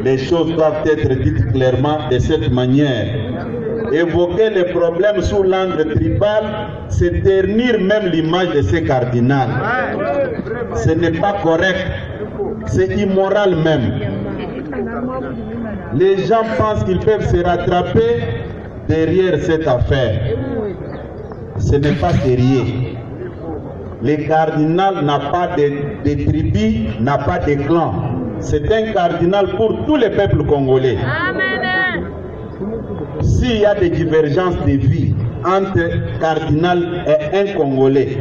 Les choses doivent être dites clairement de cette manière. Évoquer les problèmes sous l'angle tribal, c'est ternir même l'image de ces cardinals. Ce n'est pas correct, c'est immoral même. Les gens pensent qu'ils peuvent se rattraper derrière cette affaire. Ce n'est pas sérieux. Le cardinal n'a pas de tribus, n'a pas de clans. C'est un cardinal pour tous les peuples congolais. S'il y a des divergences de vie entre cardinal et un Congolais,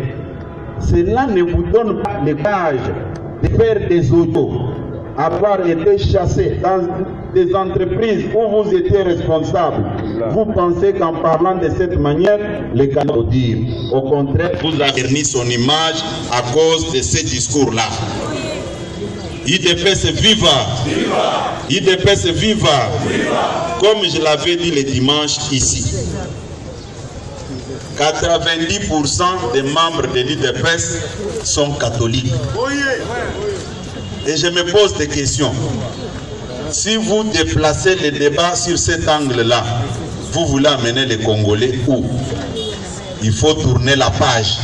cela ne vous donne pas le courage de faire des autos, avoir été chassé dans des entreprises où vous étiez responsable. Vous pensez qu'en parlant de cette manière, les cardinaux dire. Au contraire, vous avez terni son image à cause de ces discours-là. IDPS viva! IDPS viva! Comme je l'avais dit le dimanche ici, 90% des membres de l'IDPS sont catholiques. Et je me pose des questions. Si vous déplacez le débat sur cet angle-là, vous voulez amener les Congolais où? Il faut tourner la page.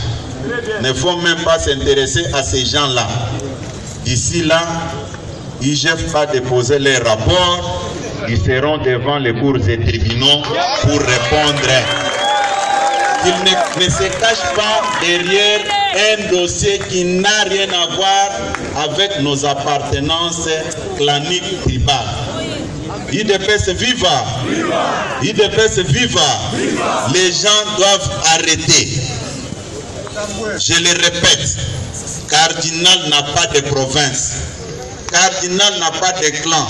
Il ne faut même pas s'intéresser à ces gens-là. Ici, là, IGF va déposer les rapports. Ils seront devant les cours et tribunaux pour répondre. Qu'ils ne se cachent pas derrière un dossier qui n'a rien à voir avec nos appartenances claniques tribales. IDPS viva! IDPS viva! Les gens doivent arrêter. Je le répète, cardinal n'a pas de province. Cardinal n'a pas de clan.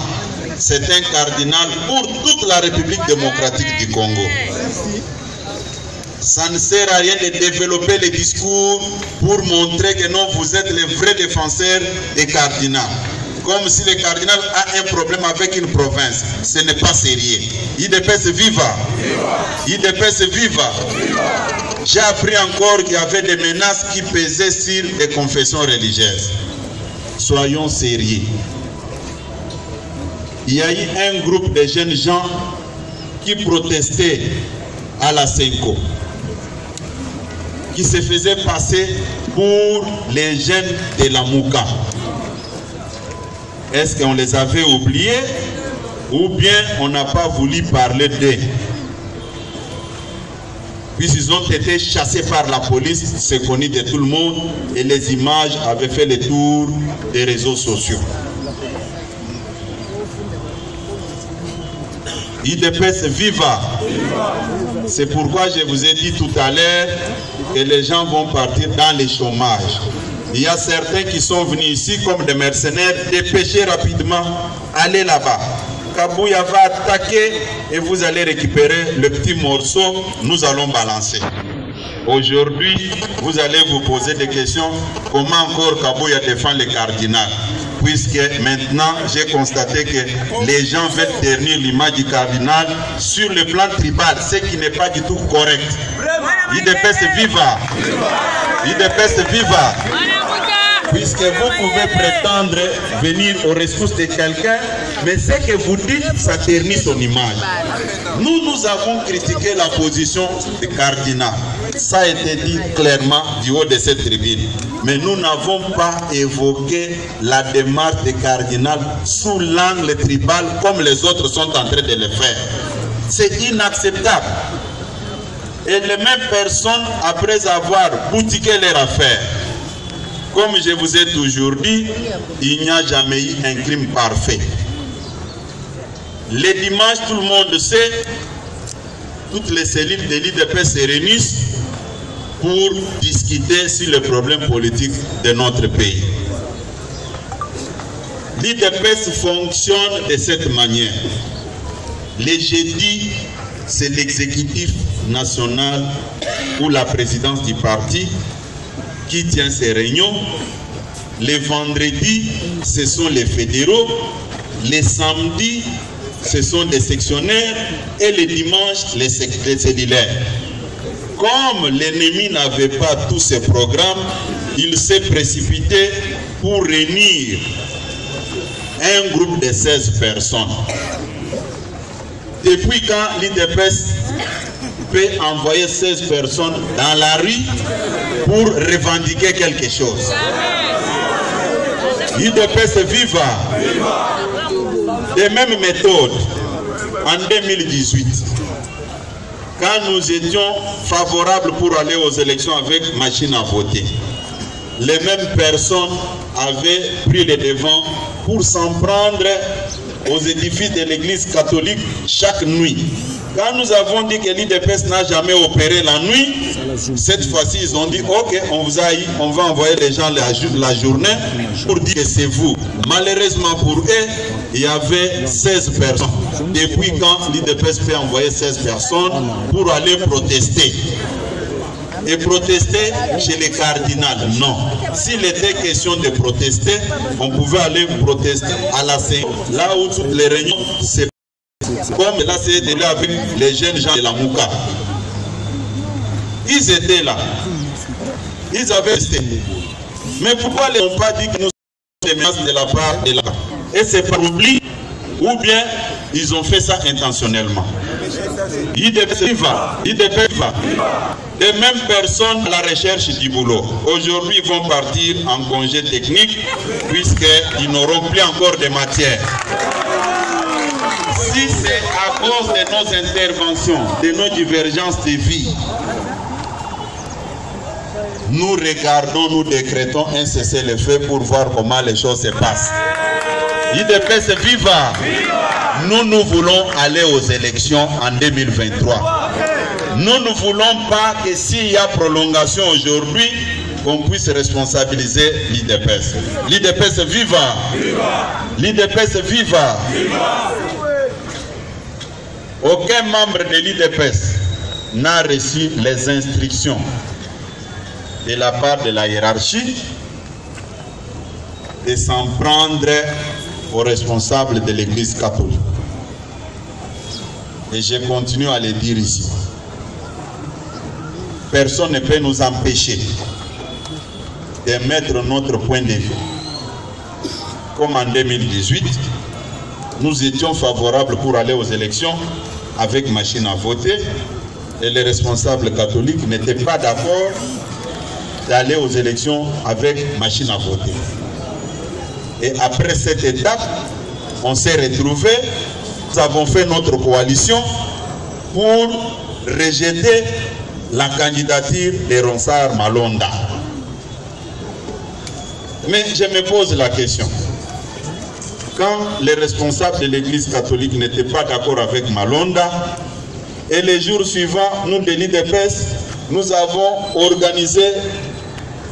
C'est un cardinal pour toute la République démocratique du Congo. Ça ne sert à rien de développer les discours pour montrer que non, vous êtes les vrais défenseurs des cardinaux. Comme si le cardinal a un problème avec une province. Ce n'est pas sérieux. IDPS viva! IDPS viva! J'ai appris encore qu'il y avait des menaces qui pesaient sur les confessions religieuses. Soyons sérieux. Il y a eu un groupe de jeunes gens qui protestaient à la Senko, qui se faisaient passer pour les jeunes de la Mouka. Est-ce qu'on les avait oubliés ou bien on n'a pas voulu parler d'eux? Puisqu'ils ont été chassés par la police, c'est connu de tout le monde et les images avaient fait le tour des réseaux sociaux. IDPS viva! C'est pourquoi je vous ai dit tout à l'heure que les gens vont partir dans le chômage. Il y a certains qui sont venus ici comme des mercenaires, dépêchez rapidement, allez là-bas. Kabouya va attaquer et vous allez récupérer le petit morceau, nous allons balancer. Aujourd'hui, vous allez vous poser des questions, comment encore Kabouya défend le cardinal? Puisque maintenant, j'ai constaté que les gens veulent ternir l'image du cardinal sur le plan tribal, ce qui n'est pas du tout correct. IDPS viva! IDPS viva! Puisque vous pouvez prétendre venir au rescousse de quelqu'un, mais ce que vous dites, ça ternit son image. Nous avons critiqué la position du cardinal. Ça a été dit clairement du haut de cette tribune. Mais nous n'avons pas évoqué la démarche du cardinal sous l'angle tribal comme les autres sont en train de le faire. C'est inacceptable. Et les mêmes personnes, après avoir boutiqué leur affaire, comme je vous ai toujours dit, il n'y a jamais eu un crime parfait. Les dimanches, tout le monde sait, toutes les cellules de l'IDPS se réunissent pour discuter sur les problèmes politiques de notre pays. L'IDPS fonctionne de cette manière. Les jeudis, c'est l'exécutif national ou la présidence du parti qui tient ces réunions. Les vendredis, ce sont les fédéraux. Les samedis, ce sont des sectionnaires. Et les dimanches, les cellulaires. Comme l'ennemi n'avait pas tous ces programmes, il s'est précipité pour réunir un groupe de 16 personnes. Depuis quand l'IDPS peut envoyer 16 personnes dans la rue pour revendiquer quelque chose? L'IDPS viva. Des mêmes méthodes, en 2018, quand nous étions favorables pour aller aux élections avec machine à voter, les mêmes personnes avaient pris les devants pour s'en prendre aux édifices de l'église catholique chaque nuit. Quand nous avons dit que l'IDPS n'a jamais opéré la nuit, cette fois-ci ils ont dit ok, on vous a eu, on va envoyer les gens la journée pour dire que c'est vous. Malheureusement pour eux, il y avait 16 personnes. Depuis quand l'IDPS peut envoyer 16 personnes pour aller protester? Et protester chez les cardinals, non. S'il était question de protester, on pouvait aller protester à la Seine, là où toutes les réunions se comme là c'est là avec les jeunes gens de la Mouka. Ils étaient là. Ils avaient resté. Mais pourquoi ils n'ont pas dit que nous sommes des menaces de la part de là? Et c'est par oubli ou bien ils ont fait ça intentionnellement. IDPS va. Les mêmes personnes à la recherche du boulot. Aujourd'hui, ils vont partir en congé technique puisqu'ils n'auront plus encore de matière. Si c'est à cause de nos interventions, de nos divergences de vie, nous regardons, nous décrétons un cessez-le-feu pour voir comment les choses se passent. IDPS viva! Nous voulons aller aux élections en 2023. Nous ne voulons pas que s'il y a prolongation aujourd'hui, qu'on puisse responsabiliser l'IDPS. L'IDPS viva! L'IDPS viva! Aucun membre de l'IDPS n'a reçu les instructions de la part de la hiérarchie de s'en prendre aux responsables de l'Église catholique. Et je continue à le dire ici. Personne ne peut nous empêcher de mettre notre point de vue. Comme en 2018, nous étions favorables pour aller aux élections avec machine à voter et les responsables catholiques n'étaient pas d'accord d'aller aux élections avec machine à voter. Et après cette étape, on s'est retrouvés, nous avons fait notre coalition pour rejeter la candidature de Ronsard Malonda. Mais je me pose la question. Quand les responsables de l'Église catholique n'étaient pas d'accord avec Malonda, et les jours suivants, nous de l'IDPS, nous avons organisé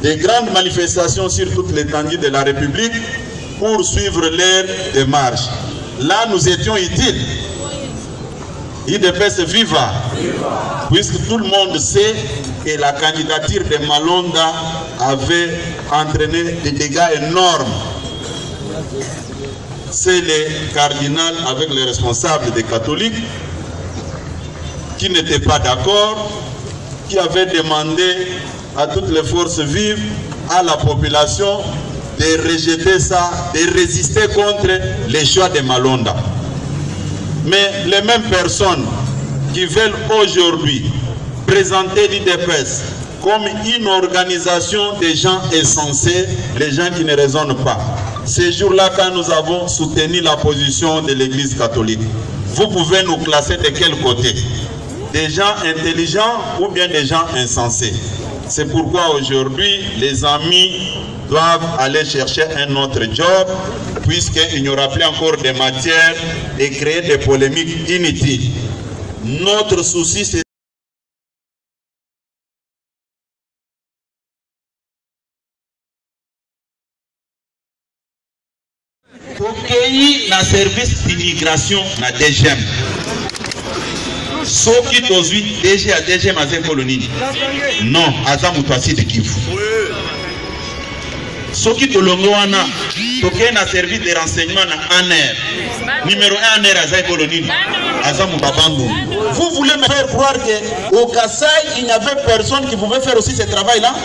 des grandes manifestations sur toute l'étendue de la République pour suivre leur démarche. Là, nous étions utiles. IDPS viva, puisque tout le monde sait que la candidature de Malonda avait entraîné des dégâts énormes. C'est les cardinals avec les responsables des catholiques qui n'étaient pas d'accord, qui avaient demandé à toutes les forces vives, à la population, de rejeter ça, de résister contre les choix de Malonda. Mais les mêmes personnes qui veulent aujourd'hui présenter l'IDPS comme une organisation des gens insensés, les gens qui ne raisonnent pas. Ces jours-là, quand nous avons soutenu la position de l'Église catholique, vous pouvez nous classer de quel côté? Des gens intelligents ou bien des gens insensés? C'est pourquoi aujourd'hui, les amis doivent aller chercher un autre job, puisqu'il n'y aura plus encore de matière et créer des polémiques inutiles. Notre souci, c'est Tokeyi na service d'immigration na DGM. Soki tozui DG à DGM à Zékoloni. Non, Azamuto assis de Kivu. Soki tolongoana, Tokeyi na service de renseignement na ANR. Numéro 1 ANR à Zékoloni. Azamuto Babandou. Vous voulez me faire croire qu'au Kassai, il n'y avait personne qui pouvait faire aussi ce travail-là?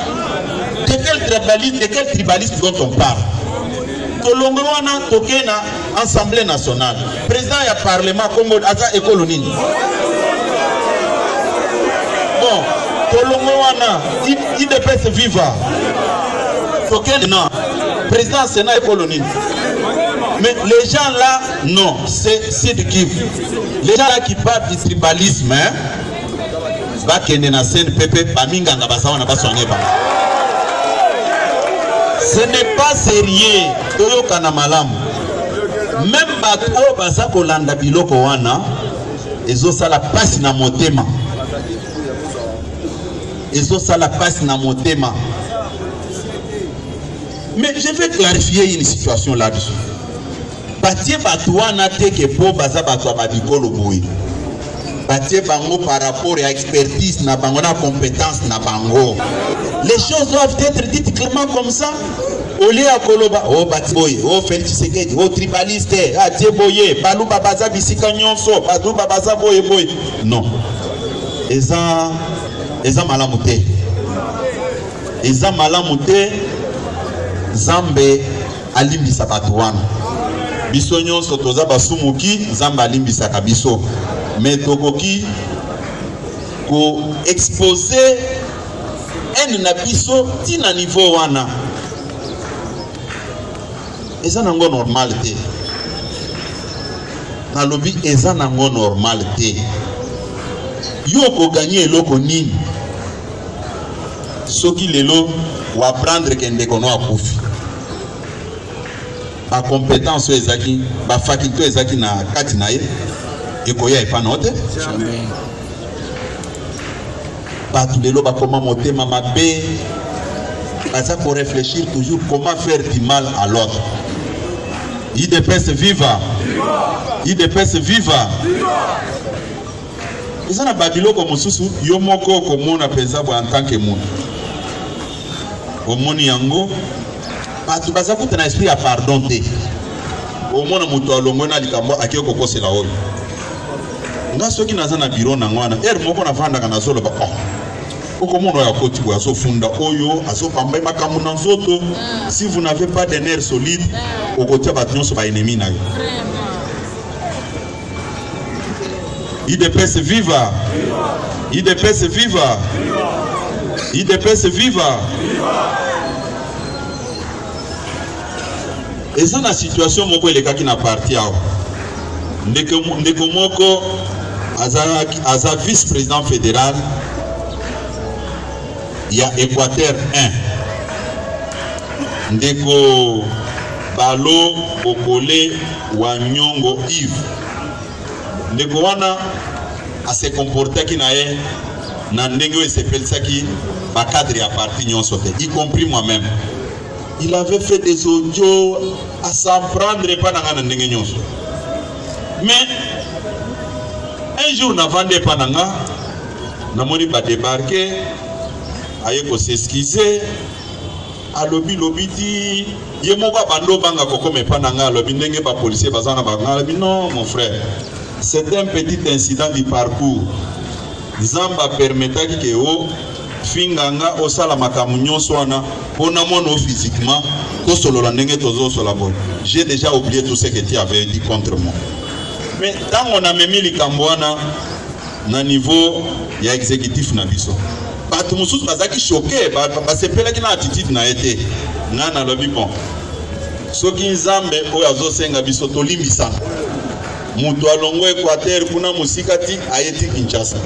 De quel tribalisme dont on parle? tolongo wana tokena Assemblée nationale. Président ya Parlement Congo aza ekolo nini? Bon, tolongo wana IDPS viva. Tokena non. Président Sénat ekolo nini? Mais les gens là, non, c'est de qui? Les gens là qui parlent du tribalisme, hein? Ce n'est pas sérieux. Même bato baza kolanda biloko wana ezo sala passe na motema. Ezo sala passe na motema. Mais je vais clarifier une situation là-dessus. Batie bato wana teke po baza bato ababikolo boui. Batie bango par rapport à expertise na bango na compétence na bango. Les choses doivent être dites clairement comme ça. Au lieu à Koloba, oh Batiboye, oh Félix Tshisekedi, oh tribaliste, ah Tieboye, Balou Babaza Bisika Nyonso, Balou Babaza Boye Boye. Non. Eza malamute. Eza malamute. Zambe alimbisa batu wana. Biso nyonso toza basumuki, Zambe alimbisa kabiso. Mais tokoki ko exposer un nabiso tina niveau wana. Eza nango normal te. Na lobi eza nango normal te. Yo ko gagner eloko nini? Soki lelo wa prendre kende kono akufi. Ba compétence ezaki, ba faculté ezaki na kati na ye. Ekoya epanote. Jamais. Batu lelo ba koma motema mabe. Baza pour réfléchir toujours comment faire du mal à l'autre. IDPS viva. IDPS viva. Ils ont babilo comme mususu yomoko komona penza bo en tant que monde. Omoni yango batu baza kuta na esprit à pardon te. Omona mutu alongo na likambo akiyoko kosela oyo. Nga soki naza na bureau na ngwana moko na vanda kana solo ba okomono ya koti bo aso funda oyo aso pamba makambo na nzoto. Si vous n'avez pas de nerfs solides okotia batnyonso ba ennemi na yo. IDPS viva. IDPS viva. IDPS viva. Et ça la situation moko elekaki na parti awa. Ndeko moko aza vice-président fédéral. Il y a Équateur 1. Ndeko Balo Okole Wanyongo Yves. Ndeko wana a se comporté qui nae na ndenge we sepelsaki ba cadre ya parti nyonso te, y compris moi-même. Il avait fait des audios à s'en prendre pas na ndenge nyonso. Mais un jour na vande pananga na moni ba débarquer aye ko s'excuser a lobby ti ye moko bando banga koko me pananga lobby ndenge ba policier bazana banga lobby non mon frère. C'est un petit incident du parcours. Zamba permetaki ke o finganga osala makamu nyonso wana pona mono physiquement ko solo la ndenge tozo sola bon. J'ai déjà oublié tout ce que tu avais dit contre moi. Mais tant on a mis likambo wana na niveau ya exécutif na biso. Batu mususu bazaki choqué ba sepelaki na attitude na été. Ngana lobi bon. Soki nzambe oyo azosenga biso tolimbisa. Mutu alongo Équateur kuna musikati ayeti Kinshasa.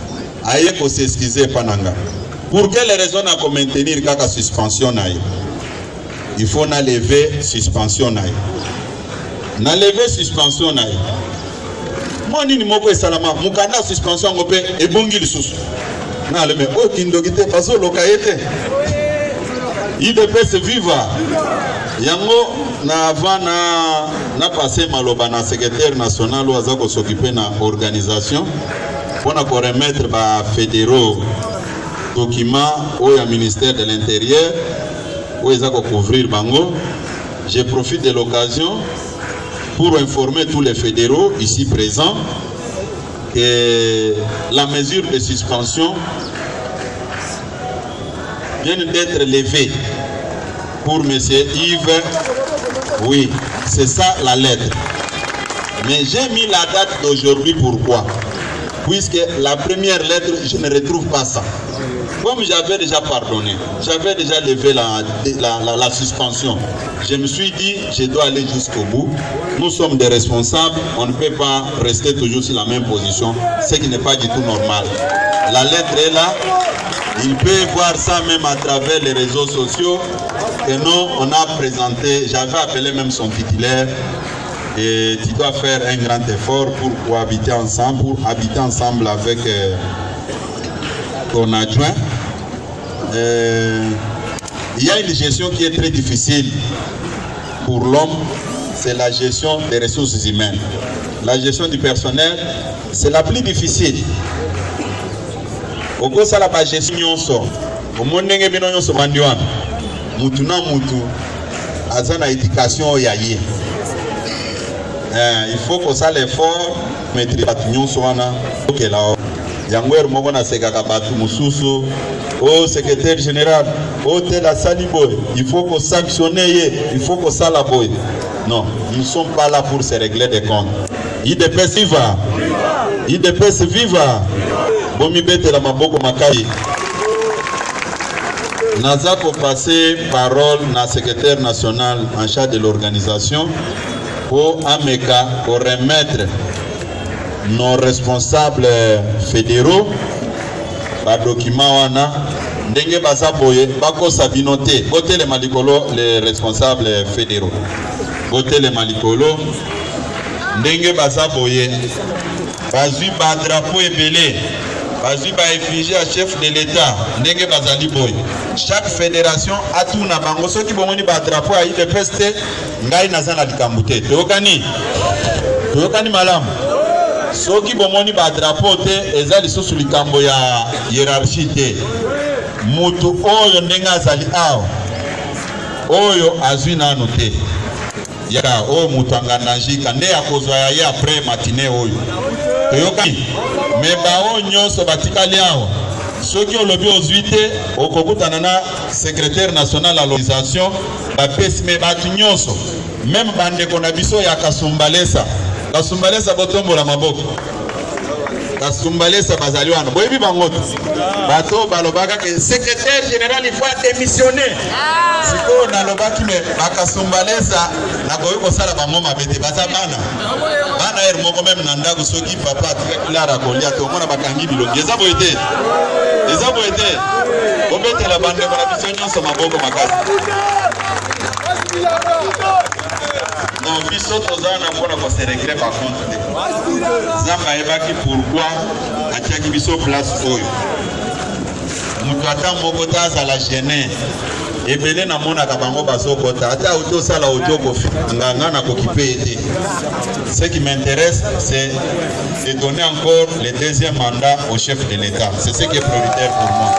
Aye ko s'excuser pananga. Pour quelle raison na ko maintenir kaka suspension na ye? Il faut na lever suspension na ye. Na lever suspension na ye. Moni ni moko esalama mukanda suspension ngope ebongi lisusu. Na le me o kindogite paso lokayete. IDPS viva. Yango na avana na passé maloba na secrétaire national ou azako s'occuper na organisation pour na remettre ba fédéraux documents au ministère de l'Intérieur où azako couvrir bango. Je profite de l'occasion pour informer tous les fédéraux ici présents que la mesure de suspension vient d'être levée pour M. Yves. Oui, C'est ça la lettre. Mais j'ai mis la date d'aujourd'hui, pourquoi? Puisque la première lettre, je ne retrouve pas ça. Comme j'avais déjà pardonné, j'avais déjà levé la suspension, je me suis dit, je dois aller jusqu'au bout. Nous sommes des responsables, on ne peut pas rester toujours sur la même position, ce qui n'est pas du tout normal. La lettre est là, il peut voir ça même à travers les réseaux sociaux, que nous, on a présenté, j'avais appelé même son titulaire, et tu dois faire un grand effort pour cohabiter ensemble, pour habiter ensemble avec ton adjoint. Il y a une gestion qui est très difficile pour l'homme, c'est la gestion des ressources humaines. La gestion du personnel, c'est la plus difficile. Au ça la gestion au monde mutu na mutu azana éducation yaye. Il faut que ça l'effort maîtrise batunion soana OK là yangwer moko na sekaka batu mususu au secrétaire général au tela saliboy il faut que sanctionner il faut que ça la boy. Non, nous ne sommes pas là pour se régler des comptes. IDPS viva. IDPS viva. Bomi bete la maboko makai. Naza ko passer parole na secrétaire national en charge de l'organisation pour Ameka pour remettre nos responsables fédéraux ba document wana ndenge baza boye bako sabinote bote les malikolo les responsables fédéraux bote les malikolo ndenge baza boye bazui ba drapeau ebele bazui ba effigie à chef de l'état ndenge bazali boye chaque fédération a tout na bango soki bomoni ba drapeau a IDPS te ngai nazana likambute toyokani malamu soki bomoni ba drapeau te eza lisusu likambo ya hiérarchie te mutu oyo ndenge azali awa oyo azwi nano te ya oyo mutu anganajika nde akozwa ya ye après matinée oyo toyokani me bao nyonso batikali awa soki olobi ozwi te okokutana na secrétaire national à l'organisation bapesi me batu nyonso même bandeko na biso ya Kasumbalesa botombola maboko Kasumbalesa bazali wana boyebi bango bato balobaka ke secrétaire général il faut démissionner siko nalobaki me Kasumbalesa nakoki kosala bango mabete baza bana er moko même na ndako soki papa atikakilala kolia tomona bakangi bilongi eza boye te obetela bandeko na biso nyonso maboko makasi. Non, biso tozana mpona ko se régler par contre te zamba ebaki pourquoi atiaki biso place oyo mutu ata moko te azala gêné ebele namonaka bango bazokota ata otosala otokofinganga nakoki pe ete. Ce qui m'intéresse c'est de donner encore le deuxième mandat au chef de l'État. C'est ce qui est prioritaire pour moi.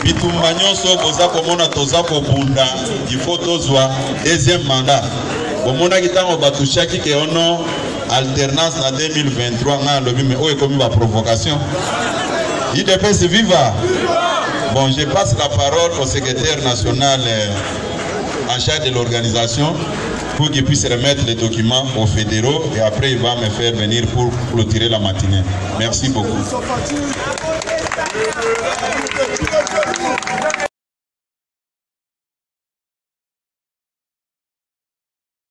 Bitumba nyonso boza komona toza kobunda il faut tozwa deuxième mandat. Bomona kitango batushaki ke ono alternance na 2023 na lobi mais oyo ekomi ba provocation. IDPS viva. Bon, je passe la parole au secrétaire national en charge de l'organisation pour qu'il puisse remettre les documents aux fédéraux et après il va me faire venir pour clôturer la matinée. Merci beaucoup.